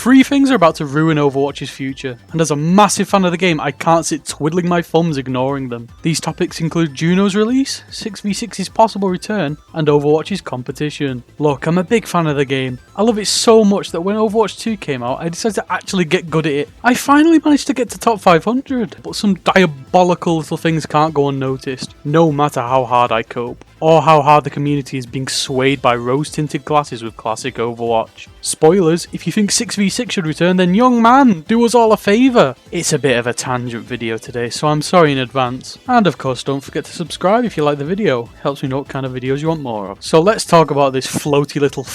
3 things are about to ruin Overwatch's future, and as a massive fan of the game, I can't sit twiddling my thumbs ignoring them. These topics include Juno's release, 6v6's possible return, and Overwatch's competition. Look, I'm a big fan of the game. I love it so much that when Overwatch 2 came out, I decided to actually get good at it. I finally managed to get to top 500, but some diabolical little things can't go unnoticed, no matter how hard I cope, or how hard the community is being swayed by rose-tinted glasses with classic Overwatch. Spoilers, if you think 6v6 should return, then young man, do us all a favour. It's a bit of a tangent video today, so I'm sorry in advance. And of course, don't forget to subscribe if you like the video, helps me know what kind of videos you want more of. So let's talk about this floaty little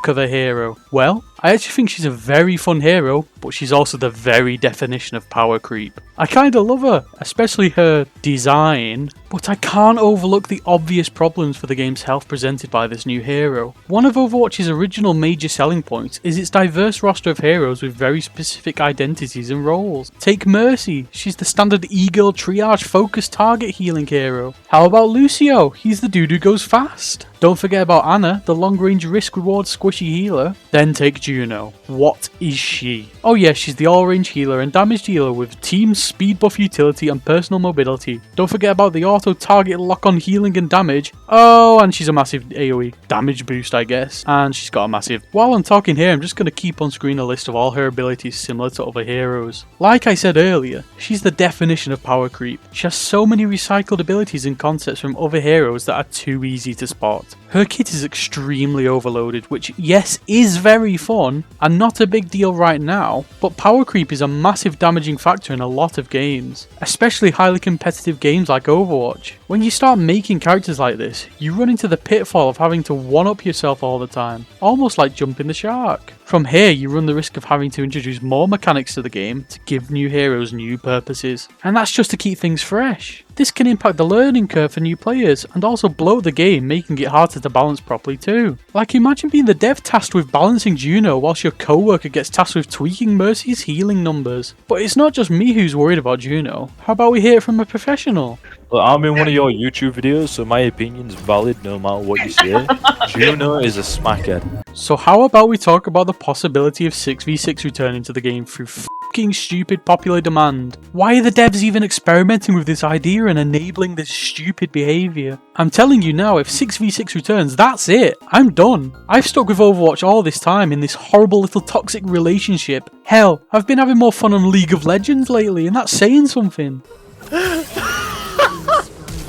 of a hero. Well, I actually think she's a very fun hero, but she's also the very definition of power creep. I kinda love her, especially her design, but I can't overlook the obvious problems for the game's health presented by this new hero. One of Overwatch's original major selling points is its diverse roster of heroes with very specific identities and roles. Take Mercy, she's the standard e-girl triage focused target healing hero. How about Lucio? He's the dude who goes fast. Don't forget about Anna, the long-range risk-reward squishy healer. Then take Juno. What is she? Oh yeah, she's the all-range healer and damage dealer with team speed buff utility and personal mobility. Don't forget about the auto-target lock-on healing and damage. Oh, and she's a massive AoE damage boost, I guess. And she's got a massive... While I'm talking here, I'm just going to keep on screen a list of all her abilities similar to other heroes. Like I said earlier, she's the definition of power creep. She has so many recycled abilities and concepts from other heroes that are too easy to spot. Her kit is extremely overloaded, which yes is very fun and not a big deal right now, but power creep is a massive damaging factor in a lot of games, especially highly competitive games like Overwatch. When you start making characters like this, you run into the pitfall of having to one-up yourself all the time, almost like jumping the shark. From here, you run the risk of having to introduce more mechanics to the game to give new heroes new purposes, and that's just to keep things fresh. This can impact the learning curve for new players and also bloat the game, making it harder to balance properly too. Like, imagine being the dev tasked with balancing Juno whilst your co-worker gets tasked with tweaking Mercy's healing numbers. But it's not just me who's worried about Juno. How about we hear it from a professional? Well, I'm in one of your YouTube videos, so my opinion's valid no matter what you say. Juno is a smackhead. So how about we talk about the possibility of 6v6 returning to the game through fucking stupid popular demand? Why are the devs even experimenting with this idea and enabling this stupid behaviour? I'm telling you now, if 6v6 returns, that's it. I'm done. I've stuck with Overwatch all this time in this horrible little toxic relationship. Hell, I've been having more fun on League of Legends lately, and that's saying something.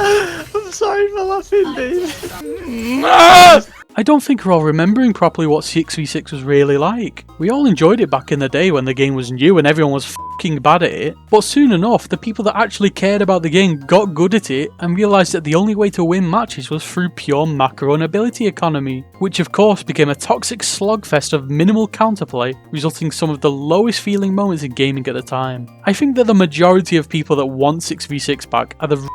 I'm sorry for laughing, Dave. I don't think we're all remembering properly what 6v6 was really like. We all enjoyed it back in the day when the game was new and everyone was fucking bad at it, but soon enough the people that actually cared about the game got good at it and realised that the only way to win matches was through pure macro and ability economy, which of course became a toxic slugfest of minimal counterplay, resulting in some of the lowest feeling moments in gaming at the time. I think that the majority of people that want 6v6 back are the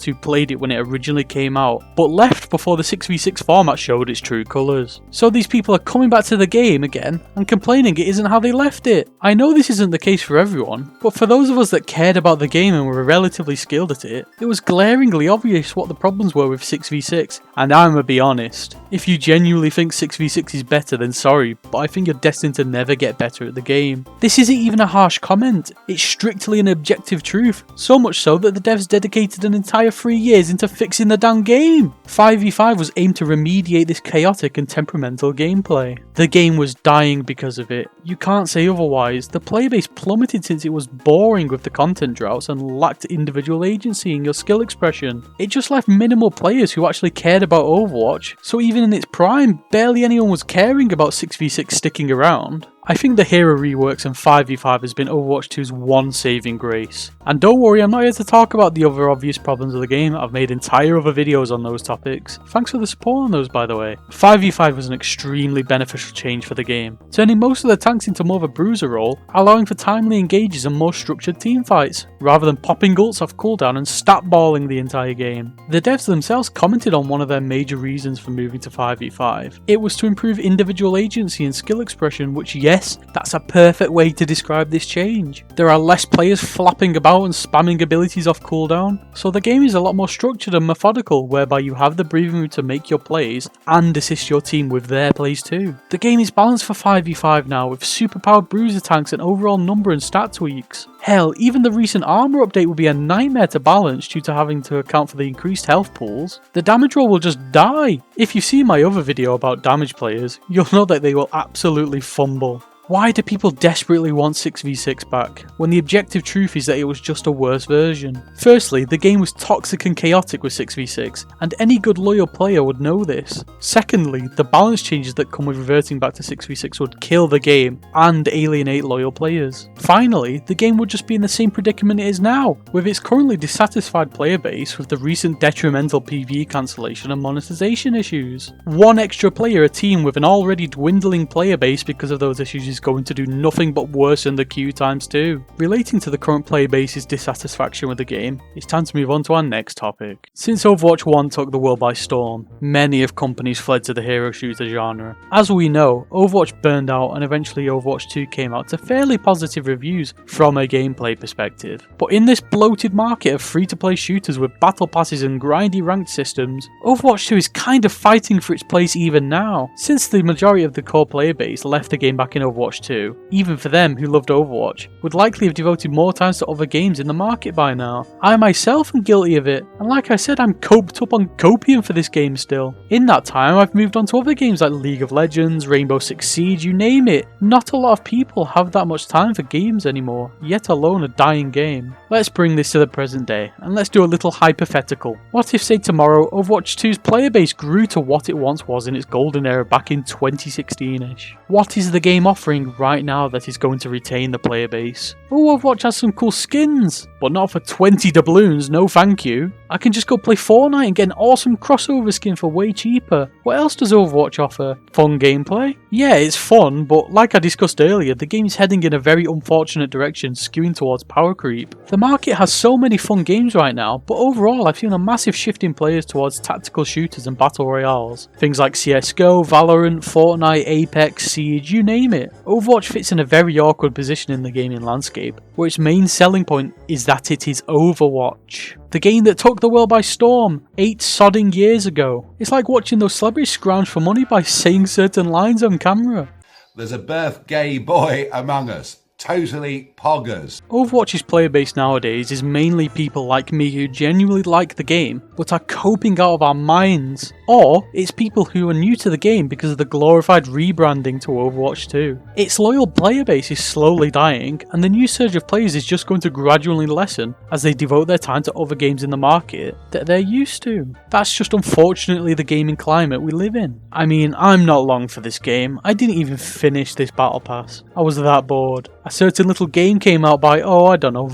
who played it when it originally came out, but left before the 6v6 format showed its true colours. So these people are coming back to the game again and complaining it isn't how they left it. I know this isn't the case for everyone, but for those of us that cared about the game and were relatively skilled at it, it was glaringly obvious what the problems were with 6v6, and I'ma be honest, if you genuinely think 6v6 is better, then sorry, but I think you're destined to never get better at the game. This isn't even a harsh comment, it's strictly an objective truth, so much so that the devs dedicated an entire 3 years into fixing the damn game. 5v5 was aimed to remediate this chaotic and temperamental gameplay. The game was dying because of it. You can't say otherwise. The player base plummeted since it was boring with the content droughts and lacked individual agency in your skill expression. It just left minimal players who actually cared about Overwatch, so even in its prime, barely anyone was caring about 6v6 sticking around. I think the hero reworks and 5v5 has been Overwatch 2's one saving grace. And don't worry, I'm not here to talk about the other obvious problems of the game. I've made entire other videos on those topics. Thanks for the support on those, by the way. 5v5 was an extremely beneficial change for the game, turning most of the tanks into more of a bruiser role, allowing for timely engages and more structured team fights, rather than popping ults off cooldown and stat balling the entire game. The devs themselves commented on one of their major reasons for moving to 5v5. It was to improve individual agency and skill expression, which Yes, that's a perfect way to describe this change. There are less players flapping about and spamming abilities off cooldown, so the game is a lot more structured and methodical, whereby you have the breathing room to make your plays and assist your team with their plays too. The game is balanced for 5v5 now, with superpowered bruiser tanks and overall number and stat tweaks. Hell, even the recent armor update will be a nightmare to balance due to having to account for the increased health pools. The damage roll will just die. If you've seen my other video about damage players, you'll know that they will absolutely fumble. Why do people desperately want 6v6 back, when the objective truth is that it was just a worse version? Firstly, the game was toxic and chaotic with 6v6, and any good loyal player would know this. Secondly, the balance changes that come with reverting back to 6v6 would kill the game and alienate loyal players. Finally, the game would just be in the same predicament it is now, with its currently dissatisfied player base with the recent detrimental PvE cancellation and monetization issues. One extra player a team with an already dwindling player base because of those issues is going to do nothing but worsen the queue times 2. Relating to the current player base's dissatisfaction with the game, it's time to move on to our next topic. Since Overwatch 1 took the world by storm, many of companies fled to the hero shooter genre. As we know, Overwatch burned out and eventually Overwatch 2 came out to fairly positive reviews from a gameplay perspective. But in this bloated market of free-to-play shooters with battle passes and grindy ranked systems, Overwatch 2 is kind of fighting for its place even now. Since the majority of the core player base left the game back in Overwatch 2, even for them who loved Overwatch, would likely have devoted more time to other games in the market by now. I myself am guilty of it, and like I said, I'm coped up on copium for this game still. In that time, I've moved on to other games like League of Legends, Rainbow Six Siege, you name it. Not a lot of people have that much time for games anymore, yet alone a dying game. Let's bring this to the present day, and let's do a little hypothetical. What if, say tomorrow, Overwatch 2's player base grew to what it once was in its golden era back in 2016ish? What is the game offering right now that is going to retain the player base? Oh, Overwatch has some cool skins, but not for 20 doubloons, no thank you. I can just go play Fortnite and get an awesome crossover skin for way cheaper. What else does Overwatch offer? Fun gameplay? Yeah, it's fun, but like I discussed earlier, the game is heading in a very unfortunate direction, skewing towards power creep. The market has so many fun games right now, but overall I've seen a massive shift in players towards tactical shooters and battle royales. Things like CSGO, Valorant, Fortnite, Apex, Siege, you name it. Overwatch fits in a very awkward position in the gaming landscape, where its main selling point is that it is Overwatch. The game that took the world by storm 8 sodding years ago. It's like watching those celebrities scrounge for money by saying certain lines on camera. There's a birth gay boy among us. Totally poggers. Overwatch's player base nowadays is mainly people like me who genuinely like the game but are coping out of our minds, or it's people who are new to the game because of the glorified rebranding to Overwatch 2. Its loyal player base is slowly dying, and the new surge of players is just going to gradually lessen as they devote their time to other games in the market that they're used to. That's just unfortunately the gaming climate we live in. I mean, I'm not long for this game. I didn't even finish this battle pass. I was that bored. A certain little game came out by, I don't know,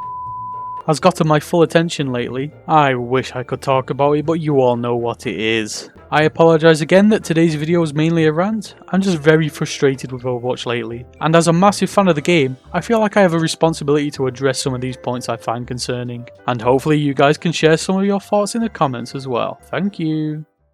has gotten my full attention lately. I wish I could talk about it, but you all know what it is. I apologise again that today's video was mainly a rant. I'm just very frustrated with Overwatch lately, and as a massive fan of the game, I feel like I have a responsibility to address some of these points I find concerning, and hopefully you guys can share some of your thoughts in the comments as well. Thank you.